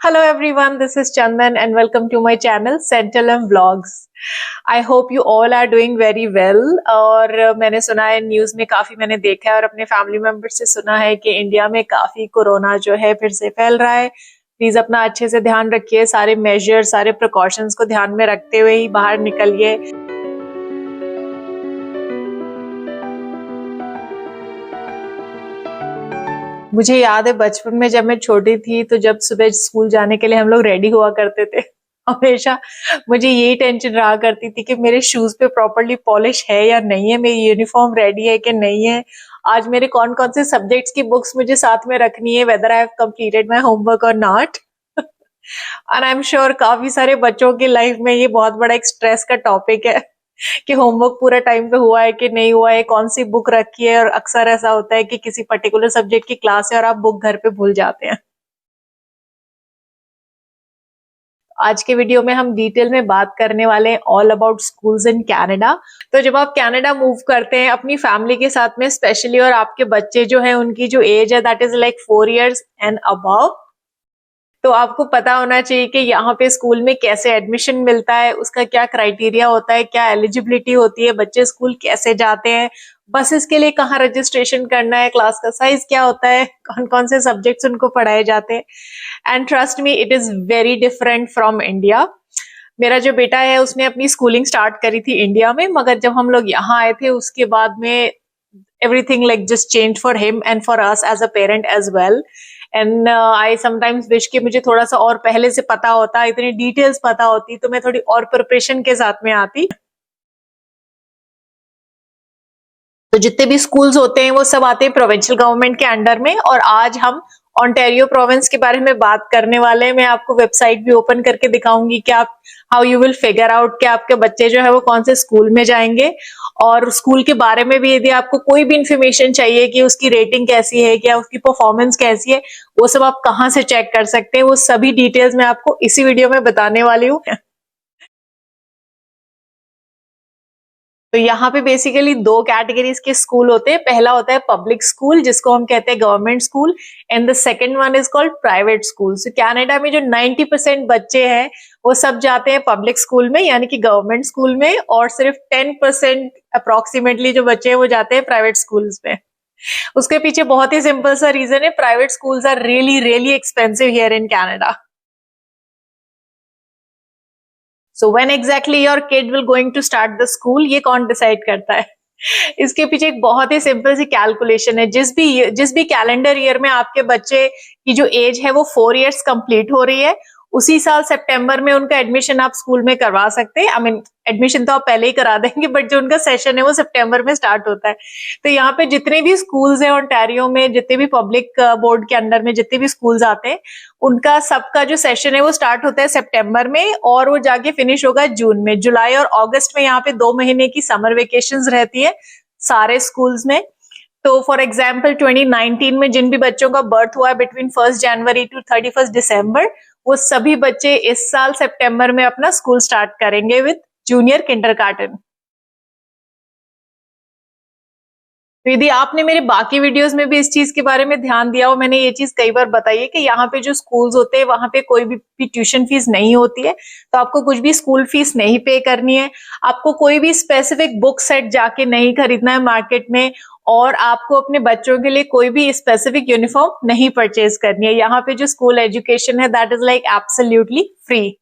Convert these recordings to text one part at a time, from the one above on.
Hello everyone, this is Chandan and welcome to my channel Centelum Vlogs. I hope you all are doing very well. और मैंने सुना है news में काफी मैंने देखा है और अपने फैमिली मेंबर से सुना है कि इंडिया में काफी कोरोना जो है फिर से फैल रहा है। प्लीज अपना अच्छे से ध्यान रखिए, सारे मेजर सारे प्रिकॉशंस को ध्यान में रखते हुए ही बाहर निकलिए। मुझे याद है बचपन में जब मैं छोटी थी तो जब सुबह स्कूल जाने के लिए हम लोग रेडी हुआ करते थे, हमेशा मुझे यही टेंशन रहा करती थी कि मेरे शूज पे प्रॉपरली पॉलिश है या नहीं है, मेरी यूनिफॉर्म रेडी है कि नहीं है, आज मेरे कौन कौन से सब्जेक्ट्स की बुक्स मुझे साथ में रखनी है, whether I have completed my homework और नॉट। और आई एम श्योर काफी सारे बच्चों की लाइफ में ये बहुत बड़ा एक स्ट्रेस का टॉपिक है कि होमवर्क पूरा टाइम पे हुआ है कि नहीं हुआ है, कौन सी बुक रखी है। और अक्सर ऐसा होता है कि किसी पर्टिकुलर सब्जेक्ट की क्लास है और आप बुक घर पे भूल जाते हैं। आज के वीडियो में हम डिटेल में बात करने वाले हैं all about schools in Canada. तो जब आप कनाडा मूव करते हैं अपनी फैमिली के साथ में स्पेशली, और आपके बच्चे जो हैं उनकी जो एज है that is like 4 years and above, तो आपको पता होना चाहिए कि यहाँ पे स्कूल में कैसे एडमिशन मिलता है, उसका क्या क्राइटेरिया होता है, क्या एलिजिबिलिटी होती है, बच्चे स्कूल कैसे जाते हैं, बसेस के लिए कहाँ रजिस्ट्रेशन करना है, क्लास का साइज क्या होता है, कौन कौन से सब्जेक्ट्स उनको पढ़ाए जाते हैं। And trust me, it is very different from India. मेरा जो बेटा है उसने अपनी स्कूलिंग स्टार्ट करी थी इंडिया में, मगर जब हम लोग यहाँ आए थे उसके बाद में everything like just changed for him and for us as a parent as well. And I sometimes wish कि मुझे थोड़ा सा और पहले से पता होता, इतनी डिटेल्स पता होती तो मैं थोड़ी और प्रिपरेशन के साथ में आती। तो जितने भी स्कूल्स होते हैं वो सब आते हैं प्रोविंशियल गवर्नमेंट के अंडर में। और आज हम ओंटारियो प्रोविंस के बारे में बात करने वाले हैं। मैं आपको वेबसाइट भी ओपन करके दिखाऊंगी कि आप how you will figure out कि आपके बच्चे जो है वो कौन से स्कूल में जाएंगे। और स्कूल के बारे में भी यदि आपको कोई भी इंफॉर्मेशन चाहिए कि उसकी रेटिंग कैसी है, क्या उसकी परफॉर्मेंस कैसी है, वो सब आप कहाँ से चेक कर सकते हैं, वो सभी डिटेल्स मैं आपको इसी वीडियो में बताने वाली हूँ। तो यहाँ पे बेसिकली दो कैटेगरीज के स्कूल होते हैं। पहला होता है पब्लिक स्कूल जिसको हम कहते हैं government school, and the second one is called private school. So Canada में जो 90% बच्चे हैं वो सब जाते हैं पब्लिक स्कूल में यानी कि गवर्नमेंट स्कूल में, और सिर्फ 10% अप्रोक्सीमेटली जो बच्चे हैं वो जाते हैं प्राइवेट स्कूल्स में। उसके पीछे बहुत ही सिंपल सा रीजन है, private schools are really really expensive here in Canada. So when exactly your kid will going to start the school, ये कौन डिसाइड करता है? इसके पीछे एक बहुत ही सिंपल सी कैलकुलेशन है। जिस भी कैलेंडर ईयर में आपके बच्चे की जो एज है वो 4 years कंप्लीट हो रही है, उसी साल सितंबर में उनका एडमिशन आप स्कूल में करवा सकते हैं। आई मीन एडमिशन तो आप पहले ही करा देंगे, बट जो उनका सेशन है वो सितंबर में स्टार्ट होता है। तो यहाँ पे जितने भी स्कूल्स हैं ओंटारियो में, जितने भी पब्लिक बोर्ड के अंडर में जितने भी स्कूल्स आते हैं, उनका सबका जो सेशन है वो स्टार्ट होता है सितंबर में और वो जाके फिनिश होगा जून में। जुलाई और अगस्त में यहाँ पे 2 महीने की समर वेकेशंस रहती है सारे स्कूल्स में। तो फॉर एग्जाम्पल 2019 में जिन भी बच्चों का बर्थ हुआ है बिटवीन 1 जनवरी टू 31 दिसंबर, वो सभी बच्चे इस साल सितंबर में अपना स्कूल स्टार्ट करेंगे विद जूनियर किंडरगार्टन। तो यदि आपने मेरे बाकी वीडियोस में भी इस चीज के बारे में ध्यान दिया हो, मैंने ये चीज कई बार बताई है कि यहाँ पे जो स्कूल्स होते हैं वहां पे कोई भी ट्यूशन फीस नहीं होती है, तो आपको कुछ भी स्कूल फीस नहीं पे करनी है, आपको कोई भी स्पेसिफिक बुक सेट जाके नहीं खरीदना है मार्केट में, और आपको अपने बच्चों के लिए कोई भी स्पेसिफिक यूनिफॉर्म नहीं परचेज करनी है। यहाँ पे जो स्कूल एजुकेशन है that is like absolutely free.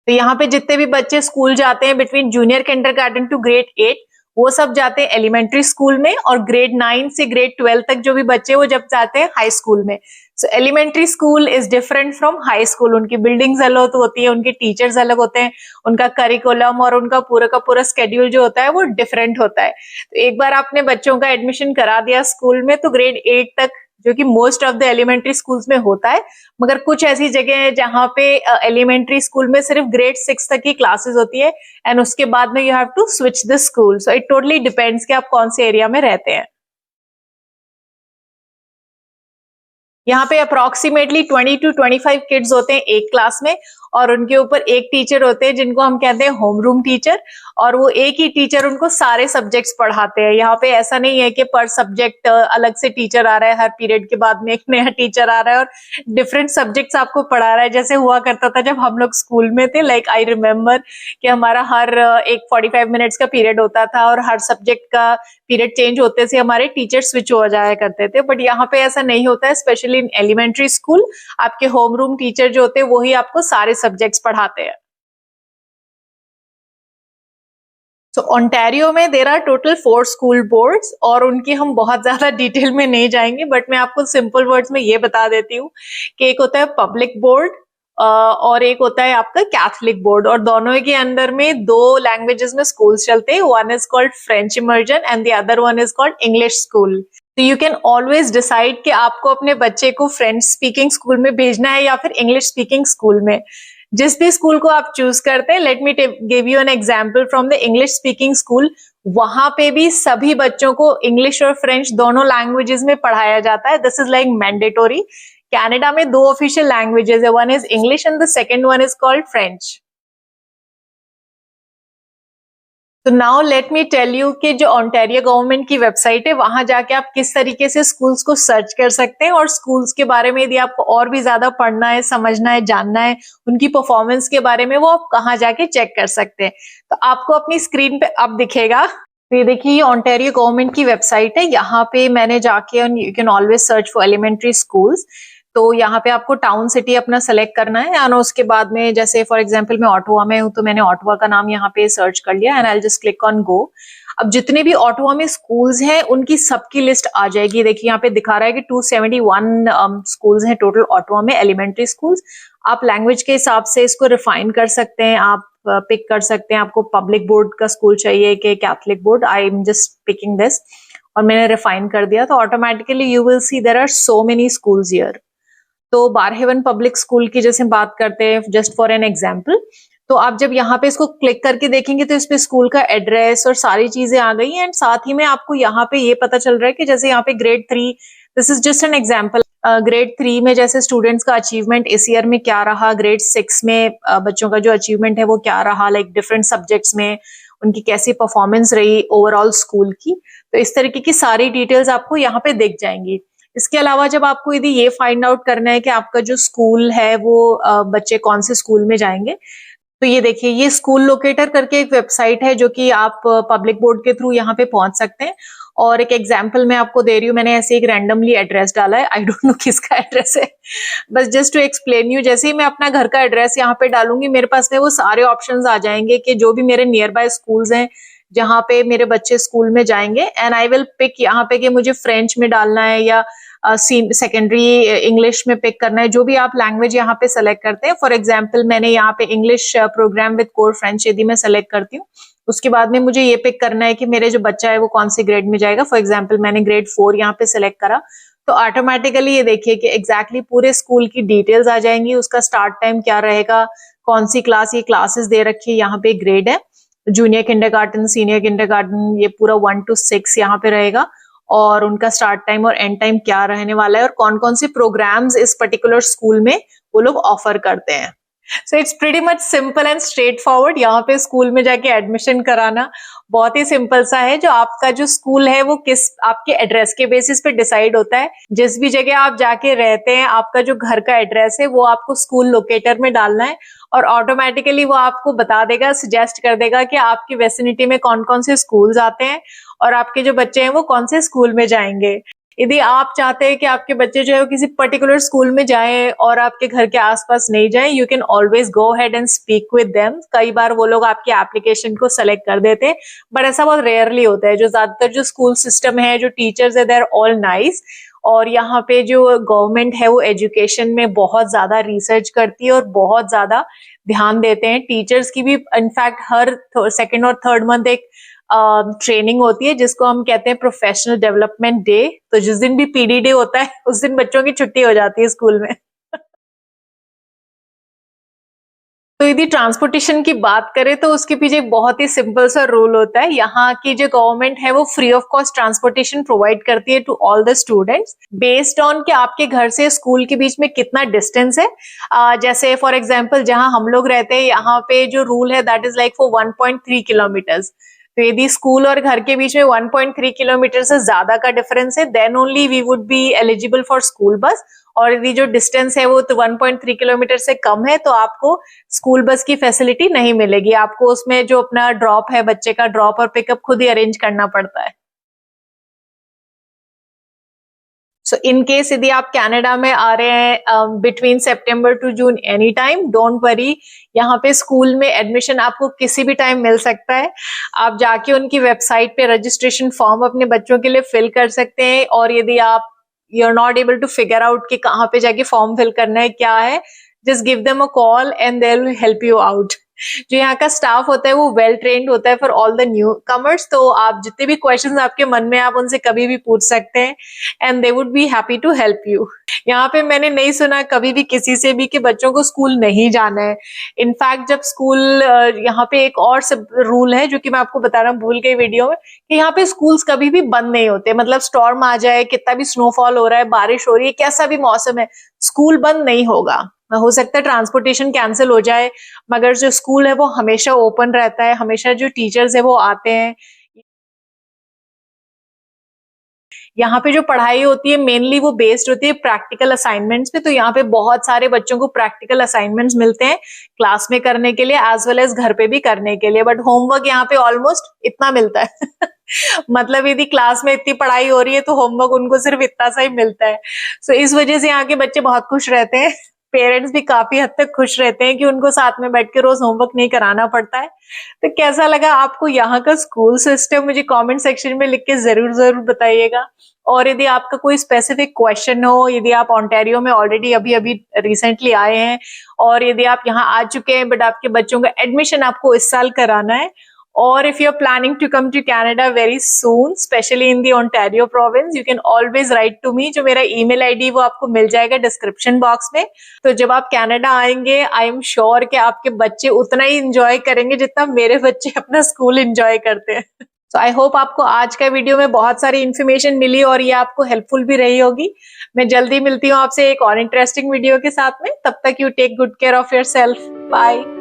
तो यहाँ पे जितने भी बच्चे स्कूल जाते हैं between junior kindergarten to grade 8, वो सब जाते हैं एलिमेंट्री स्कूल में, और ग्रेड 9 से ग्रेड 12 तक जो भी बच्चे वो जब जाते हैं हाई स्कूल में। So elementary school is different from high school. उनकी बिल्डिंग्स अलग होती है, उनके टीचर्स अलग होते हैं, उनका करिकुलम और उनका पूरा का पूरा स्केड्यूल जो होता है वो डिफरेंट होता है। तो एक बार आपने बच्चों का एडमिशन करा दिया स्कूल में तो ग्रेड 8 तक, जो कि most of the elementary schools में होता है, मगर कुछ ऐसी जगह है जहां पे एलिमेंट्री स्कूल में सिर्फ ग्रेड 6 तक की क्लासेस होती है, एंड उसके बाद में you have to switch the school. So it totally depends कि आप कौन से एरिया में रहते हैं। यहाँ पे अप्रोक्सीमेटली 20 to 25 किड्स होते हैं एक क्लास में, और उनके ऊपर एक टीचर होते हैं जिनको हम कहते हैं होम रूम टीचर, और वो एक ही टीचर उनको सारे सब्जेक्ट्स पढ़ाते हैं। यहाँ पे ऐसा नहीं है कि पर सब्जेक्ट अलग से टीचर आ रहा है, हर पीरियड के बाद में एक नया टीचर आ रहा है और डिफरेंट सब्जेक्ट्स आपको पढ़ा रहा है, जैसे हुआ करता था जब हम लोग स्कूल में थे। लाइक आई रिमेम्बर कि हमारा हर एक 45 मिनट्स का पीरियड होता था और हर सब्जेक्ट का पीरियड चेंज होते से हमारे टीचर स्विच हो जाया करते थे, बट यहाँ पे ऐसा नहीं होता है। स्पेशली इन एलिमेंट्री स्कूल आपके होम रूम टीचर जो होते हैं वही आपको सारे सब्जेक्ट्स पढ़ाते हैं। तो ओंटारियो में there are total 4 school boards, और उनकी हम बहुत ज्यादा डिटेल में नहीं जाएंगे, बट मैं आपको सिंपल वर्ड्स में ये बता देती हूँ कि एक होता है पब्लिक बोर्ड और एक होता है आपका कैथलिक बोर्ड, और दोनों के अंदर में 2 लैंग्वेजेस में स्कूल्स चलते हैं। One is called French immersion and the other one is called English school. तो यू कैन ऑलवेज डिसाइड कि आपको अपने बच्चे को फ्रेंच स्पीकिंग स्कूल में भेजना है या फिर इंग्लिश स्पीकिंग स्कूल में। जिस भी स्कूल को आप चूज करते हैं, let me give you an example from the English speaking school. वहां पे भी सभी बच्चों को इंग्लिश और फ्रेंच दोनों लैंग्वेजेस में पढ़ाया जाता है। This is like mandatory. Canada में 2 ऑफिशियल लैंग्वेजेस है, one is English and the second one is called French. तो now let me tell you कि जो ओंटारियो गवर्नमेंट की वेबसाइट है, वहां जाके आप किस तरीके से स्कूल्स को सर्च कर सकते हैं, और स्कूल्स के बारे में यदि आपको और भी ज्यादा पढ़ना है, समझना है, जानना है उनकी परफॉर्मेंस के बारे में, वो आप कहाँ जाके चेक कर सकते हैं। तो आपको अपनी स्क्रीन पे अब दिखेगा। तो ये देखिए, ये ओंटारियो गवर्नमेंट की वेबसाइट है। यहाँ पे मैंने जाके, you can always search for elementary schools. तो यहाँ पे आपको टाउन सिटी अपना सेलेक्ट करना है, और उसके बाद में जैसे फॉर एग्जांपल मैं ऑटोवा में हूँ तो मैंने ऑटोवा का नाम यहाँ पे सर्च कर लिया and I will just click on go. अब जितने भी ऑटोवा में स्कूल्स हैं उनकी सबकी लिस्ट आ जाएगी। देखिए यहाँ पे दिखा रहा है कि 271 स्कूल्स हैं टोटल ऑटोवा में, एलिमेंट्री स्कूल्स। आप लैंग्वेज के हिसाब से इसको रिफाइन कर सकते हैं, आप पिक कर सकते हैं आपको पब्लिक बोर्ड का स्कूल चाहिए कि Catholic board. I am just picking this, और मैंने रिफाइन कर दिया। तो automatically you will see there are so many schools here. तो बारहेवन पब्लिक स्कूल की जैसे बात करते हैं, जस्ट फॉर एन एग्जांपल, तो आप जब यहाँ पे इसको क्लिक करके देखेंगे तो इस पे स्कूल का एड्रेस और सारी चीजें आ गई हैं। एंड साथ ही में आपको यहाँ पे ये पता चल रहा है कि जैसे यहाँ पे grade 3, this is just an example, grade 3 में जैसे स्टूडेंट्स का अचीवमेंट इस ईयर में क्या रहा, ग्रेड 6 में बच्चों का जो अचीवमेंट है वो क्या रहा, लाइक डिफरेंट सब्जेक्ट्स में उनकी कैसी परफॉर्मेंस रही ओवरऑल स्कूल की। तो इस तरीके की सारी डिटेल्स आपको यहाँ पे दिख जाएंगी। इसके अलावा जब आपको यदि ये फाइंड आउट करना है कि आपका जो स्कूल है वो बच्चे कौन से स्कूल में जाएंगे, तो ये देखिए, ये स्कूल लोकेटर करके एक वेबसाइट है जो कि आप पब्लिक बोर्ड के थ्रू यहाँ पे पहुंच सकते हैं। और एक एग्जांपल मैं आपको दे रही हूँ, मैंने ऐसे एक रैंडमली एड्रेस डाला है, आई डोंट नो किसका एड्रेस है, बस जस्ट टू एक्सप्लेन यू। जैसे ही मैं अपना घर का एड्रेस यहाँ पे डालूंगी, मेरे पास में वो सारे ऑप्शंस आ जाएंगे कि जो भी मेरे नियर बाय स्कूल्स हैं जहाँ पे मेरे बच्चे स्कूल में जाएंगे। एंड आई विल पिक यहाँ पे कि मुझे फ्रेंच में डालना है या सेकेंडरी इंग्लिश में पिक करना है, जो भी आप लैंग्वेज यहाँ पे सेलेक्ट करते हैं। फॉर एग्जांपल मैंने यहाँ पे English program with core French यदि मैं सेलेक्ट करती हूँ, उसके बाद में मुझे ये पिक करना है कि मेरे जो बच्चा है वो कौन सी ग्रेड में जाएगा। फॉर एग्जांपल मैंने ग्रेड 4 यहाँ पे सिलेक्ट करा, तो ऑटोमेटिकली ये देखिए कि एग्जैक्टली पूरे स्कूल की डिटेल्स आ जाएंगी, उसका स्टार्ट टाइम क्या रहेगा, कौन सी क्लास, ये क्लासेस दे रखी है, यहाँ पे ग्रेड है, जूनियर किंडरगार्टन, सीनियर किंडरगार्टन, ये पूरा 1 to 6 यहाँ पे रहेगा, और उनका स्टार्ट टाइम और एंड टाइम क्या रहने वाला है, और कौन कौन से प्रोग्राम्स इस पर्टिकुलर स्कूल में वो लोग ऑफर करते हैं। So it's pretty much simple and straight forward. यहाँ पे स्कूल में जाके एडमिशन कराना बहुत ही सिंपल सा है। जो आपका जो स्कूल है वो किस आपके एड्रेस के बेसिस पे डिसाइड होता है। जिस भी जगह आप जाके रहते हैं, आपका जो घर का एड्रेस है वो आपको स्कूल लोकेटर में डालना है, और ऑटोमेटिकली वो आपको बता देगा, सजेस्ट कर देगा कि आपकी वेसिनिटी में कौन कौन से स्कूल्स आते हैं और आपके जो बच्चे हैं वो कौन से स्कूल में जाएंगे। यदि आप चाहते हैं कि आपके बच्चे जो है वो किसी पर्टिकुलर स्कूल में जाएं और आपके घर के आसपास नहीं जाएं, you can always go head and speak with them. कई बार वो लोग आपके एप्लीकेशन को सेलेक्ट कर देते हैं, बट ऐसा बहुत रेयरली होता है। जो ज्यादातर जो स्कूल सिस्टम है, जो टीचर्स है, दे आर ऑल नाइस। और यहाँ पे जो गवर्नमेंट है वो एजुकेशन में बहुत ज्यादा रिसर्च करती है और बहुत ज्यादा ध्यान देते हैं। टीचर्स की भी इनफैक्ट हर सेकेंड और थर्ड मंथ एक ट्रेनिंग होती है जिसको हम कहते हैं प्रोफेशनल डेवलपमेंट डे। तो जिस दिन भी पीडी डे होता है उस दिन बच्चों की छुट्टी हो जाती है स्कूल में। तो यदि ट्रांसपोर्टेशन की बात करें तो उसके पीछे एक बहुत ही सिंपल सा रूल होता है। यहाँ की जो गवर्नमेंट है वो free of cost transportation provide करती है to all the students based on कि आपके घर से स्कूल के बीच में कितना डिस्टेंस है। जैसे फॉर एग्जांपल जहां हम लोग रहते हैं यहाँ पे जो रूल है that is like for 1.3 kilometres. तो यदि स्कूल और घर के बीच में 1.3 किलोमीटर से ज्यादा का डिफरेंस है then only we would be eligible for school bus. और यदि जो डिस्टेंस है वो तो 1.3 किलोमीटर से कम है तो आपको स्कूल बस की फैसिलिटी नहीं मिलेगी। आपको उसमें जो अपना ड्रॉप है, बच्चे का ड्रॉप और पिकअप खुद ही अरेंज करना पड़ता है। सो इन केस यदि आप कनाडा में आ रहे हैं between September to June any time, don't worry, यहाँ पे स्कूल में एडमिशन आपको किसी भी टाइम मिल सकता है। आप जाके उनकी वेबसाइट पे रजिस्ट्रेशन फॉर्म अपने बच्चों के लिए फिल कर सकते हैं। और यदि आप you are not able to figure out कि कहाँ पे जाके फॉर्म फिल करना है, क्या है, just give them a call and they will help you out. जो यहाँ का स्टाफ होता है वो वेल ट्रेन्ड होता है for all the new commerce. तो आप जितने भी क्वेश्चंस आपके मन में आप उनसे कभी भी पूछ सकते हैं and they would be happy to help you. यहाँ पे मैंने नहीं सुना कभी भी किसी से भी कि बच्चों को स्कूल नहीं जाना है। इनफैक्ट जब स्कूल यहाँ पे एक और रूल है जो कि मैं आपको बताना भूल गई वीडियो में, कि यहाँ पे स्कूल्स कभी भी बंद नहीं होते। मतलब स्टॉर्म आ जाए, कितना भी स्नोफॉल हो रहा है, बारिश हो रही है, कैसा भी मौसम है, स्कूल बंद नहीं होगा। हो सकता है ट्रांसपोर्टेशन कैंसिल हो जाए मगर जो स्कूल है वो हमेशा ओपन रहता है, हमेशा जो टीचर्स है वो आते हैं। यहाँ पे जो पढ़ाई होती है मेनली वो बेस्ड होती है प्रैक्टिकल असाइनमेंट्स पे। तो यहाँ पे बहुत सारे बच्चों को प्रैक्टिकल असाइनमेंट्स मिलते हैं क्लास में करने के लिए एज वेल एज घर पे भी करने के लिए। बट होमवर्क यहाँ पे ऑलमोस्ट इतना मिलता है मतलब यदि क्लास में इतनी पढ़ाई हो रही है तो होमवर्क उनको सिर्फ इतना सा ही मिलता है। सो इस वजह से यहाँ के बच्चे बहुत खुश रहते हैं। पेरेंट्स भी काफी हद तक खुश रहते हैं कि उनको साथ में बैठ के रोज होमवर्क नहीं कराना पड़ता है। तो कैसा लगा आपको यहाँ का स्कूल सिस्टम, मुझे कमेंट सेक्शन में लिख के जरूर जरूर बताइएगा। और यदि आपका कोई स्पेसिफिक क्वेश्चन हो, यदि आप ओंटारियो में ऑलरेडी अभी अभी रिसेंटली आए हैं और यदि आप यहाँ आ चुके हैं बट आपके बच्चों का एडमिशन आपको इस साल कराना है, or if you're planning to come to Canada very soon, especially in the Ontario province, you can always write to me। जो मेरा email ID वो आपको मिल जाएगा डिस्क्रिप्शन बॉक्स में। तो जब आप कनाडा आएंगे आई एम श्योर कि आपके बच्चे उतना ही इंजॉय करेंगे जितना मेरे बच्चे अपना स्कूल इंजॉय करते हैं। So I hope आपको आज का वीडियो में बहुत सारी इन्फॉर्मेशन मिली और ये आपको हेल्पफुल भी रही होगी। मैं जल्दी मिलती हूँ आपसे एक और इंटरेस्टिंग वीडियो के साथ में। तब तक you take good care of yourself. Bye.